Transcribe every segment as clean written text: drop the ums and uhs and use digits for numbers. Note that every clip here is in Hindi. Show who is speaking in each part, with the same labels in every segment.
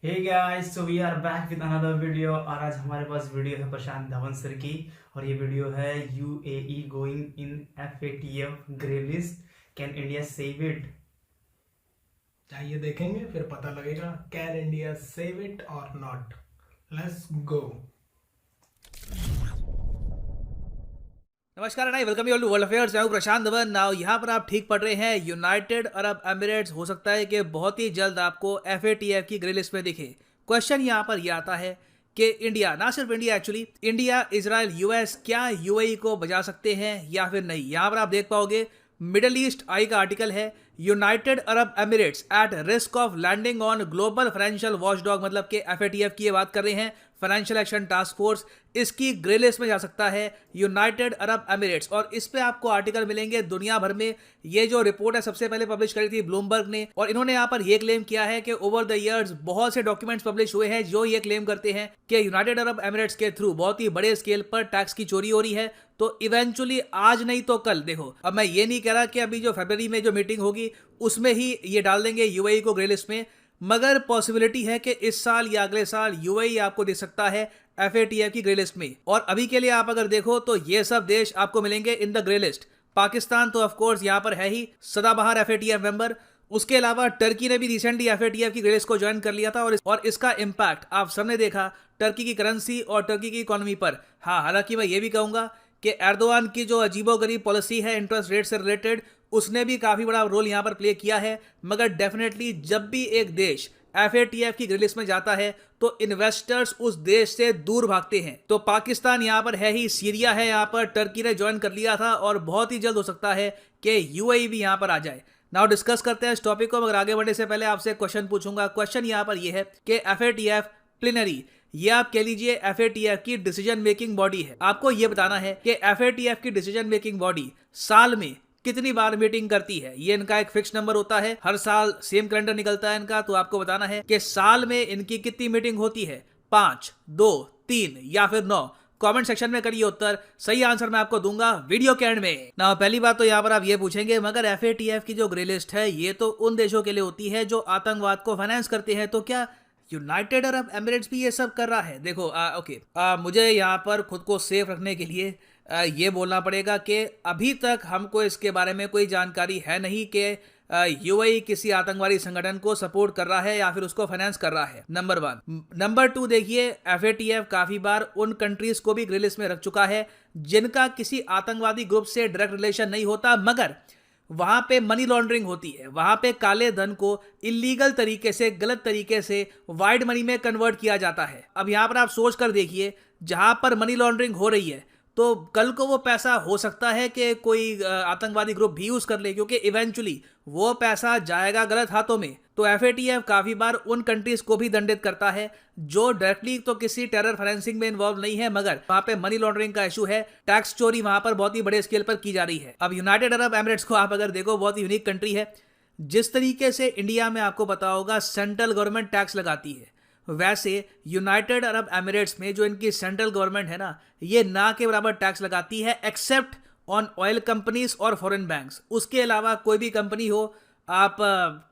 Speaker 1: Hey guys, so we are back with another video. और आज हमारे पास वीडियो है प्रशांत धवन सर की। और ये वीडियो है UAE going in FATF grey list, can India save it.
Speaker 2: चाहिए देखेंगे फिर पता लगेगा कैन इंडिया सेव इट और नॉट। Let's go.
Speaker 3: नमस्कार नाई, welcome you all to world affairs. मैं हूं प्रशांत धवन। नाउ यहाँ पर आप ठीक पढ़ रहे हैं। यूनाइटेड अरब एमिरेट्स हो सकता है कि बहुत ही जल्द आपको एफएटीएफ की ग्रे लिस्ट में दिखे। क्वेश्चन यहाँ पर यह आता है कि इंडिया, ना सिर्फ India, actually India, Israel, US क्या यूएई को बचा सकते हैं या फिर नहीं। यहाँ पर आप देख पाओगे मिडल ईस्ट आई का आर्टिकल है, United Arab Emirates at risk of landing on global financial watchdog, मतलब कि एफएटीएफ की ये बात कर रहे हैं, फाइनेंशियल एक्शन टास्क फोर्स, इसकी ग्रे लिस्ट में जा सकता है यूनाइटेड अरब एमिरेट्स। और इस पे आपको आर्टिकल मिलेंगे दुनिया भर में। ये जो रिपोर्ट है सबसे पहले पब्लिश करी थी ब्लूमबर्ग ने, और इन्होंने यहाँ पर ये क्लेम किया है कि ओवर द इयर्स बहुत से डॉक्यूमेंट्स पब्लिश हुए हैं जो ये क्लेम करते हैं कि यूनाइटेड अरब एमिरेट्स के थ्रू बहुत ही बड़े स्केल पर टैक्स की चोरी हो रही है। तो इवेंचुअली आज नहीं तो कल, देखो अब मैं ये नहीं कह रहा कि अभी जो फरवरी में जो मीटिंग होगी उसमें ही ये डाल देंगे यूएई को ग्रे लिस्ट में, मगर पॉसिबिलिटी है कि इस साल या अगले साल यूएई आपको दे सकता है एफएटीएफ की ग्रे लिस्ट में। और अभी के लिए आप अगर देखो तो ये सब देश आपको मिलेंगे in the grey list. Pakistan तो ऑफ कोर्स यहाँ पर है ही सदाबहार एफएटीएफ मेंबर। उसके अलावा टर्की ने भी रिसेंटली एफएटीएफ की ग्रे लिस्ट को ज्वाइन कर लिया था, और इसका इम्पैक्ट आप सबने देखा टर्की की करेंसी और टर्की की इकोनॉमी पर। हाँ, हालांकि मैं ये भी कहूंगा कि एर्दोआन की जो अजीबोगरीब पॉलिसी है इंटरेस्ट रेट से रिलेटेड, उसने भी काफी बड़ा रोल यहां पर प्ले किया है। मगर डेफिनेटली जब भी एक देश एफएटीएफ की ग्रे लिस्ट में जाता है तो इन्वेस्टर्स उस देश से दूर भागते हैं। तो पाकिस्तान यहां पर है ही, सीरिया है यहां पर, टर्की ने ज्वाइन कर लिया था, और बहुत ही जल्द हो सकता है कि यूएई भी यहां पर आ जाए। नाउ डिस्कस करते हैं इस टॉपिक को, मगर आगे बढ़ने से पहले आपसे क्वेश्चन पूछूंगा। क्वेश्चन यहां पर यह है कि एफएटीएफ प्लीनरी, ये आप कह लीजिए एफएटीएफ की डिसीजन मेकिंग बॉडी है। आपको ये बताना है कि एफएटीएफ की डिसीजन मेकिंग बॉडी साल में कितनी बार मीटिंग करती है। ये इनका एक फिक्स नंबर होता है, हर साल सेम कैलेंडर निकलता है इनका। तो आपको बताना है कि साल में इनकी कितनी मीटिंग होती है, 5, 2, 3 या फिर 9। कमेंट सेक्शन में करिए उत्तर, सही आंसर मैं आपको दूंगा वीडियो के एंड में। ना पहली बात तो यहाँ पर आप ये पूछेंगे, मगर एफएटीएफ की जो ग्रे लिस्ट है ये तो उन देशों के लिए होती है जो आतंकवाद को फाइनेंस करते हैं, तो क्या यूनाइटेड अरब एमिरेट्स भी ये सब कर रहा है? देखो मुझे यहाँ पर खुद को सेफ रखने के लिए ये बोलना पड़ेगा कि अभी तक हमको इसके बारे में कोई जानकारी है नहीं कि यूएई किसी आतंकवादी संगठन को सपोर्ट कर रहा है या फिर उसको फाइनेंस कर रहा है, नंबर 1। नंबर 2, देखिए एफएटीएफ काफी बार उन कंट्रीज को भी ग्रे लिस्ट में रख चुका है जिनका किसी आतंकवादी ग्रुप से डायरेक्ट रिलेशन नहीं होता, मगर वहां पे मनी लॉन्ड्रिंग होती है, वहां पे काले धन को इलीगल तरीके से, गलत तरीके से वाइट मनी में कन्वर्ट किया जाता है। अब यहां पर आप सोच कर देखिए, जहां पर मनी लॉन्ड्रिंग हो रही है तो कल को वो पैसा हो सकता है कि कोई आतंकवादी ग्रुप भी यूज कर ले, क्योंकि इवेंचुअली वो पैसा जाएगा गलत हाथों में। तो एफएटीएफ काफी बार उन कंट्रीज को भी दंडित करता है जो डायरेक्टली तो किसी टेरर फाइनेंसिंग में इन्वॉल्व नहीं है, मगर वहां पे मनी लॉन्ड्रिंग का इशू है, टैक्स चोरी वहां पर बहुत ही बड़े स्केल पर की जा रही है। अब यूनाइटेड अरब एमिरेट्स को आप अगर देखो, बहुत ही यूनिक कंट्री है। जिस तरीके से इंडिया में आपको पता होगा सेंट्रल गवर्नमेंट टैक्स लगाती है, वैसे यूनाइटेड अरब एमिरेट्स में जो इनकी सेंट्रल गवर्नमेंट है ना, ये ना के बराबर टैक्स लगाती है, एक्सेप्ट ऑन ऑयल कंपनीज और फॉरेन बैंक्स। उसके अलावा कोई भी कंपनी हो, आप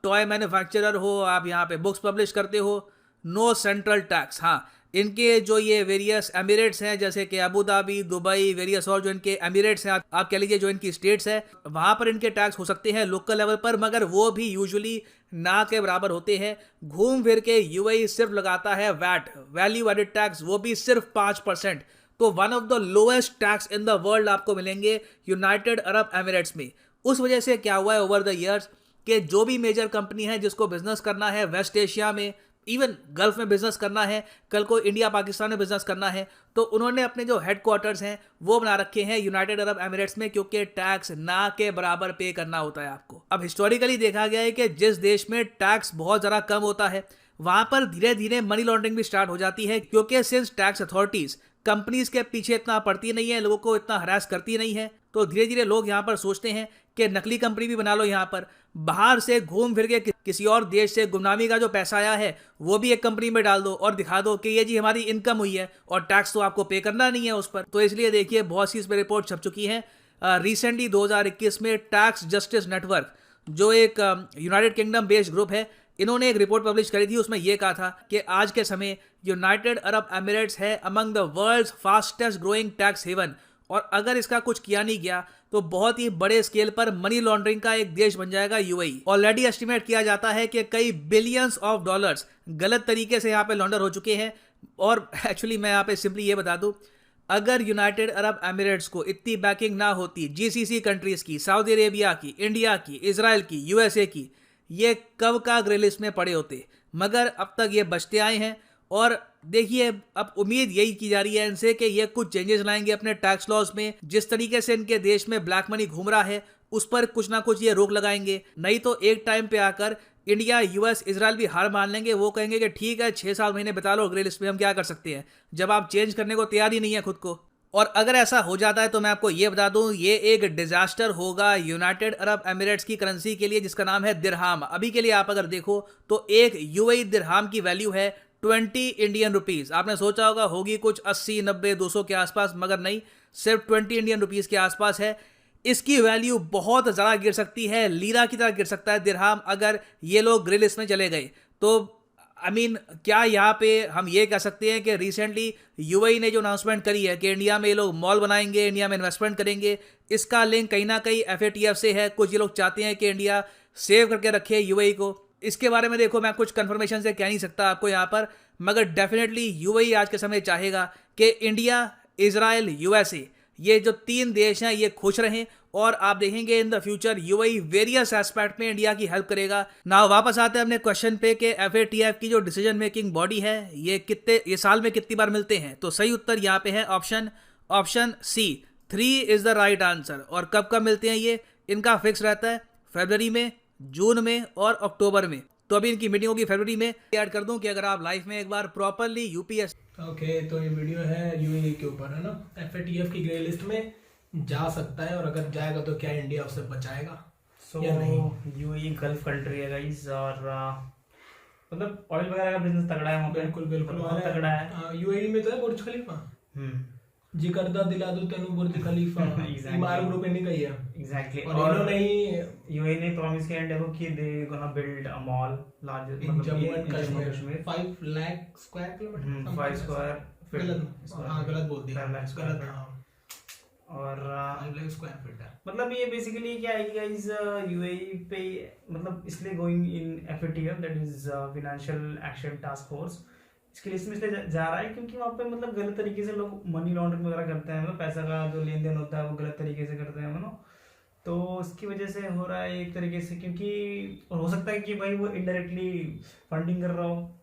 Speaker 3: टॉय मैन्युफैक्चरर हो, आप यहाँ पे बुक्स पब्लिश करते हो, नो सेंट्रल टैक्स। हाँ, इनके जो ये वेरियस एमिरेट्स हैं जैसे कि अबू धाबी, दुबई, वेरियस और जो इनके एमिरेट्स हैं, आप कह लीजिए जो इनकी स्टेट्स है, वहां पर इनके टैक्स हो सकते हैं लोकल लेवल पर, मगर वो भी यूजुअली ना के बराबर होते हैं। घूम फिर के यूएई सिर्फ लगाता है वैट, वैल्यू एडेड टैक्स, वो भी सिर्फ 5%। तो one of the lowest tax in the world आपको मिलेंगे यूनाइटेड अरब एमिरेट्स में। उस वजह से क्या हुआ है ओवर द ईयर्स कि जो भी मेजर कंपनी है जिसको बिजनेस करना है वेस्ट एशिया में, इवन गल्फ में बिजनेस करना है, कल को इंडिया पाकिस्तान में बिजनेस करना है, तो उन्होंने अपने जो हेडक्वार्टर्स हैं वो बना रखे हैं यूनाइटेड अरब एमिरेट्स में, क्योंकि टैक्स ना के बराबर पे करना होता है आपको। अब हिस्टोरिकली देखा गया है कि जिस देश में टैक्स बहुत ज़्यादा कम होता है वहां पर धीरे धीरे मनी लॉन्ड्रिंग भी स्टार्ट हो जाती है, क्योंकि सिंस टैक्स अथॉरिटीज कंपनीज के पीछे इतना पड़ती नहीं है, लोगों को इतना हरास करती नहीं है, तो धीरे धीरे लोग यहाँ पर सोचते हैं कि नकली कंपनी भी बना लो, यहाँ पर बाहर से घूम फिर के किसी और देश से गुमनामी का जो पैसा आया है वो भी एक कंपनी में डाल दो और दिखा दो कि ये जी हमारी इनकम हुई है, और टैक्स तो आपको पे करना नहीं है उस पर। तो इसलिए देखिए बहुत सी इस पर रिपोर्ट छप चुकी है। रिसेंटली 2021 में टैक्स जस्टिस नेटवर्क, जो एक यूनाइटेड किंगडम बेस्ड ग्रुप है, इन्होंने एक रिपोर्ट पब्लिश करी थी, उसमें यह कहा था कि आज के समय यूनाइटेड अरब एमिरेट्स है among the world's fastest growing tax haven, और अगर इसका कुछ किया नहीं गया तो बहुत ही बड़े स्केल पर मनी लॉन्ड्रिंग का एक देश बन जाएगा यूएई। ऑलरेडी एस्टिमेट किया जाता है कि कई बिलियंस ऑफ डॉलर्स गलत तरीके से यहाँ पे लॉन्डर हो चुके हैं। और एक्चुअली मैं यहाँ पे सिंपली ये बता दूं, अगर यूनाइटेड अरब एमिरेट्स को इतनी बैकिंग ना होती जीसीसी कंट्रीज की, सऊदी अरेबिया की, इंडिया की, इजराइल की, यूएसए की, ये कब का ग्रे लिस्ट में पड़े होते, मगर अब तक ये बचते आए हैं। और देखिए, अब उम्मीद यही की जा रही है इनसे कि ये कुछ चेंजेस लाएंगे अपने टैक्स लॉज में। जिस तरीके से इनके देश में ब्लैक मनी घूम रहा है उस पर कुछ ना कुछ ये रोक लगाएंगे, नहीं तो एक टाइम पे आकर इंडिया, यूएस, इजराइल भी हार मान लेंगे। वो कहेंगे कि ठीक है 6-7 महीने बिता लो ग्रे लिस्ट में, हम क्या कर सकते हैं, जब आप चेंज करने को तैयार ही नहीं है खुद को। और अगर ऐसा हो जाता है तो मैं आपको ये बता दूं, ये एक डिजास्टर होगा यूनाइटेड अरब एमिरेट्स की करेंसी के लिए, जिसका नाम है दिरहाम। अभी के लिए आप अगर देखो तो एक यूएई दिरहाम की वैल्यू है 20 इंडियन रुपीज। आपने सोचा होगा होगी कुछ 80, 90, 200 के आसपास, मगर नहीं, सिर्फ 20 इंडियन रुपीज के आसपास है। इसकी वैल्यू बहुत ज़्यादा गिर सकती है, लीरा की तरह गिर सकता है दिरहाम, अगर ये लोग ग्रे लिस्ट में चले गए तो। क्या यहाँ पे हम ये कह सकते हैं कि रिसेंटली यूएई ने जो अनाउंसमेंट करी है कि इंडिया में ये लोग मॉल बनाएंगे, इंडिया में इन्वेस्टमेंट करेंगे, इसका लिंक कहीं ना कहीं एफएटीएफ से है। कुछ ये लोग चाहते हैं कि इंडिया सेव करके रखे यूएई को। इसके बारे में देखो, मैं कुछ कंफर्मेशन से कह नहीं सकता आपको यहाँ पर, मगर डेफिनेटली यूएई आज के समय चाहेगा कि इंडिया, इजराइल, यूएसए, ये जो 3 देश हैं ये खुश रहें। और आप देखेंगे in the future UAE various aspect में इंडिया की हेल्प करेगा। ना वापस आते हैं अपने क्वेश्चन पे कि एफएटीएफ की जो डिसीजन मेकिंग बॉडी है ये साल में कितनी बार मिलते हैं, तो सही उत्तर यहाँ पे है option C, 3 is the right answer. और कब कब मिलते हैं ये, इनका फिक्स रहता है फरवरी में, जून में और अक्टूबर में। तो अभी इनकी मीटिंग होगी फरवरी में। ऐड कर दूं कि अगर आप लाइफ में एक बार प्रॉपरली यूपीएस
Speaker 2: ओके, तो ये वीडियो है यूएई के ऊपर, है ना। एफएटीएफ की ग्रे लिस्ट में जा सकता है, और अगर जाएगा तो क्या इंडिया उसे बचाएगा या नहीं।
Speaker 1: यूएई गल्फ कंट्री है गाइस, और मतलब ऑयल वगैरह का बिजनेस तगड़ा है वहाँ पे।
Speaker 2: बिल्कुल
Speaker 1: बहुत तगड़ा है।
Speaker 2: यूएई में तो है बुर्ज खलीफा, जिकरदा दिला दो तेनू बुर्ज खलीफा, इमारत ग्रुप इंडिया का ही है।
Speaker 1: एग्जैक्टली।
Speaker 2: और इन्होंने ही
Speaker 1: यूएई ने प्रॉमिस किया इंडिया को कि they gonna build a mall largest
Speaker 2: in Jammu and Kashmir 5 lakh square kilometre,
Speaker 1: 5 square feet.
Speaker 2: हाँ गलत बोल दिया, गलत। हाँ,
Speaker 1: और
Speaker 2: 5 लाख स्क्वायर फीट है।
Speaker 1: मतलब ये बेसिकली क्या है कि गाइस यूएई पे मतलब इसलिए going in FATF, that is financial action task force, इसके लिस्ट में इसलिए जा रहा है क्योंकि वहाँ पे मतलब गलत तरीके से लोग मनी लॉन्ड्रिंग वगैरह करते हैं, मतलब पैसा का जो लेन देन होता है वो गलत तरीके से करते हैं, मतलब तो उसकी वजह से हो रहा है एक तरीके से। क्योंकि और हो सकता है कि भाई वो इनडायरेक्टली फंडिंग कर रहा हो,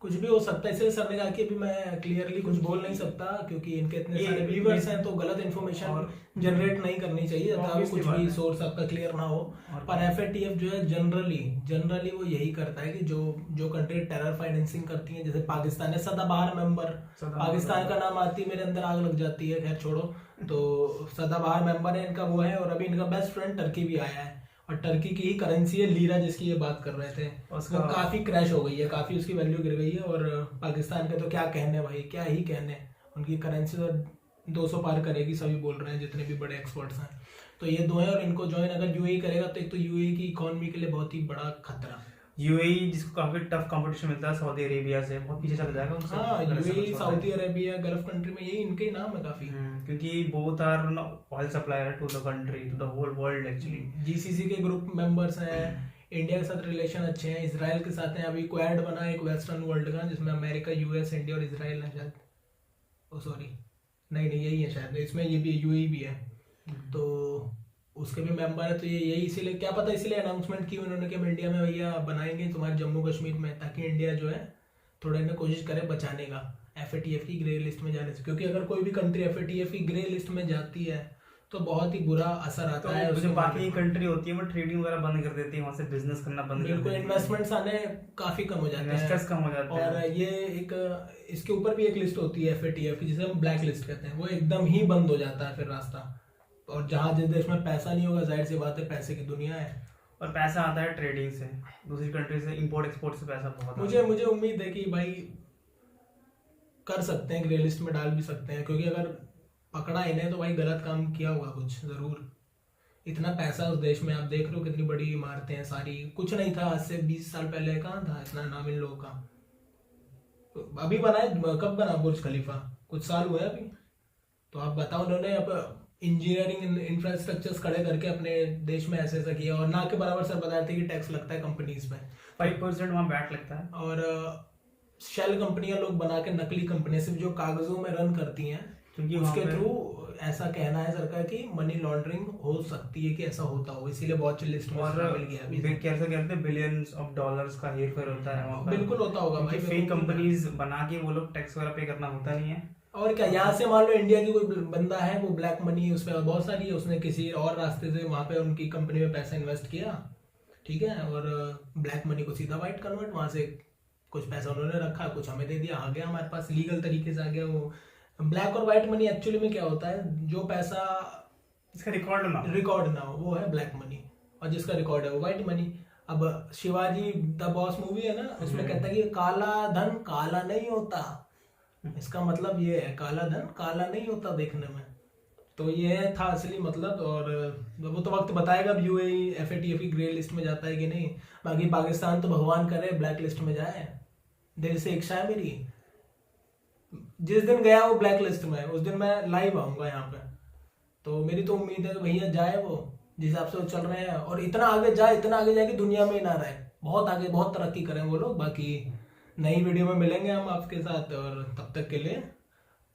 Speaker 2: कुछ भी हो सकता है। इसलिए सर ने कहा कि अभी मैं क्लियरली कुछ बोल नहीं सकता, क्योंकि इनके इतने सारे व्यूअर्स हैं, तो गलत इन्फॉर्मेशन जनरेट नहीं करनी चाहिए जब तक कुछ भी सोर्स आपका क्लियर ना हो। पर एफएटीएफ जो है जनरली वो यही करता है कि जो कंट्री टेरर फाइनेंसिंग करती है, जैसे पाकिस्तान है सदाबहार मेंबर, पाकिस्तान का नाम आती है मेरे अंदर आग लग जाती है, खैर छोड़ो। तो सदाबहार मेंबर है इनका वो है, और अभी इनका बेस्ट फ्रेंड टर्की भी आया है, और टर्की की ही करेंसी है लीरा, जिसकी ये बात कर रहे थे, उसका काफी क्रैश हो गई है, काफी उसकी वैल्यू गिर गई है। और पाकिस्तान के तो क्या कहने भाई, क्या ही कहने, उनकी करेंसी तो 200 पार करेगी, सभी बोल रहे हैं जितने भी बड़े एक्सपर्ट्स हैं। तो ये 2 हैं, और इनको ज्वाइन अगर यूएई करेगा तो एक तो यूएई की इकोनॉमी के लिए बहुत ही बड़ा खतरा।
Speaker 1: यूएई जिसको काफी टफ कंपटीशन मिलता है सऊदी अरेबिया से, बहुत पीछे चल जाएगा उनसे।
Speaker 2: हाँ, UAE, Saudi Arabia, gulf country में यही इनके नाम है काफी,
Speaker 1: क्योंकि both are oil supplier to the country, to the whole world actually.
Speaker 2: GCC के ग्रुप मेंबर्स हैं, इंडिया के साथ रिलेशन अच्छे हैं, इजराइल के साथ हैं। अभी क्वाड बना एक वेस्टर्न वर्ल्ड का, जिसमें अमेरिका, यूएस, इंडिया और इजराइल है शायद। ओ सॉरी, नहीं यही है शायद, इसमें ये भी यूएई भी है, तो उसके भी मेंबर है। तो ये यही इसीलिए क्या पता इसलिए अनाउंसमेंट की उन्होंने कि हम इंडिया में भैया बनाएंगे तुम्हारे जम्मू कश्मीर में, ताकि इंडिया जो है थोड़ा इन्हें कोशिश करे बचाने का एफएटीएफ की ग्रे लिस्ट में जाने से। क्योंकि अगर कोई भी कंट्री एफएटीएफ की ग्रे लिस्ट में जाती है तो बहुत ही बुरा असर आता है।
Speaker 1: जो बाकी कंट्री होती है वो ट्रेडिंग वगैरह बंद कर देती है, वहाँ से बिजनेस करना बंद कर देती है,
Speaker 2: इन्वेस्टमेंट्स आने काफी कम हो जाते हैं। और ये एक इसके ऊपर भी एक लिस्ट होती है एफएटीएफ की, जिसे हम ब्लैक लिस्ट कहते हैं, वो एकदम ही बंद हो जाता है फिर रास्ता। और जहाँ जिस देश में पैसा नहीं होगा, जाहिर सी बात है पैसे की दुनिया है, और पैसा आता है ट्रेडिंग से, दूसरी कंट्री से इंपोर्ट एक्सपोर्ट से पैसा बहुत। मुझे उम्मीद है कि भाई कर सकते हैं, ग्रे लिस्ट में डाल भी सकते हैं, क्योंकि अगर पकड़ा इन्हें तो भाई गलत काम किया होगा कुछ जरूर, इतना पैसा उस देश में, आप देख रहे हो कितनी बड़ी इमारतें हैं सारी, कुछ नहीं था आज से 20 साल पहले, कहाँ था इतना नाम इन लोगों का। अभी बना है, कब बना बुर्ज खलीफा, कुछ साल हुए अभी। तो आप बताओ, उन्होंने अब इंजीनियरिंग इंफ्रास्ट्रक्चर्स खड़े करके अपने देश में ऐसे ऐसा किया, और ना के बराबर सर बता रहे थे कि टैक्स लगता है कंपनीज में,
Speaker 1: 5% वहाँ वैट लगता है।
Speaker 2: और शेल कंपनियां लोग बना के, नकली कंपनियां सिर्फ जो कागजों में रन करती हैं,
Speaker 1: क्योंकि
Speaker 2: उसके थ्रू ऐसा कहना है सरकार की मनी लॉन्ड्रिंग हो सकती है कि ऐसा होता हो, इसीलिए वॉच लिस्ट में शामिल किया अभी।
Speaker 1: कैसे कहते हैं बिलियंस ऑफ डॉलर्स का हेरफेर होता है वहाँ पर।
Speaker 2: बिल्कुल होता होगा भाई,
Speaker 1: फेक कंपनीज बना के वो लोग टैक्स वगैरह पे करना होता नहीं है।
Speaker 2: और क्या, यहाँ से मान लो इंडिया की कोई बंदा है, वो ब्लैक मनी उसमें बहुत सारी है, उसने किसी और रास्ते से वहाँ पे उनकी कंपनी में पैसा इन्वेस्ट किया, ठीक है, और ब्लैक मनी को सीधा वाइट कन्वर्ट, वहाँ से कुछ पैसा उन्होंने रखा, कुछ हमें दे दिया, आ गया हमारे पास, लीगल तरीके से आ गया वो। ब्लैक और व्हाइट मनी एक्चुअली में क्या होता है, जो पैसा
Speaker 1: इसका रिकॉर्ड ना
Speaker 2: हो वो है ब्लैक मनी, और जिसका रिकॉर्ड है वो व्हाइट मनी। अब शिवाजी द बॉस मूवी है ना, उसमें कहता है कि काला धन काला नहीं होता, इसका मतलब ये है काला धन काला नहीं होता देखने में। तो ये था असली मतलब, और वो तो वक्त बताएगा अब यूएई एफएटीएफ की ग्रे लिस्ट में जाता है कि नहीं। बाकी पाकिस्तान तो भगवान करे ब्लैक लिस्ट में जाए, दिल से इच्छा है मेरी, जिस दिन गया वो ब्लैक लिस्ट में, उस दिन मैं लाइव आऊंगा यहाँ पे। तो मेरी तो उम्मीद है कि भैया जाए वो, जिस हिसाब से वो चल रहे हैं, और इतना आगे जाए कि दुनिया में ही ना रहे, बहुत आगे, बहुत तरक्की करें वो लोग। बाकी नई वीडियो में मिलेंगे हम आपके साथ, और तब तक के लिए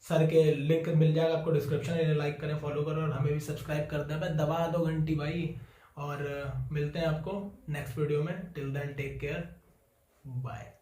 Speaker 2: सर के लिंक मिल जाएगा आपको डिस्क्रिप्शन में, लाइक करें, फॉलो करें, और हमें भी सब्सक्राइब कर दें भाई, दबा दो घंटी भाई। और मिलते हैं आपको नेक्स्ट वीडियो में, till then take care, bye.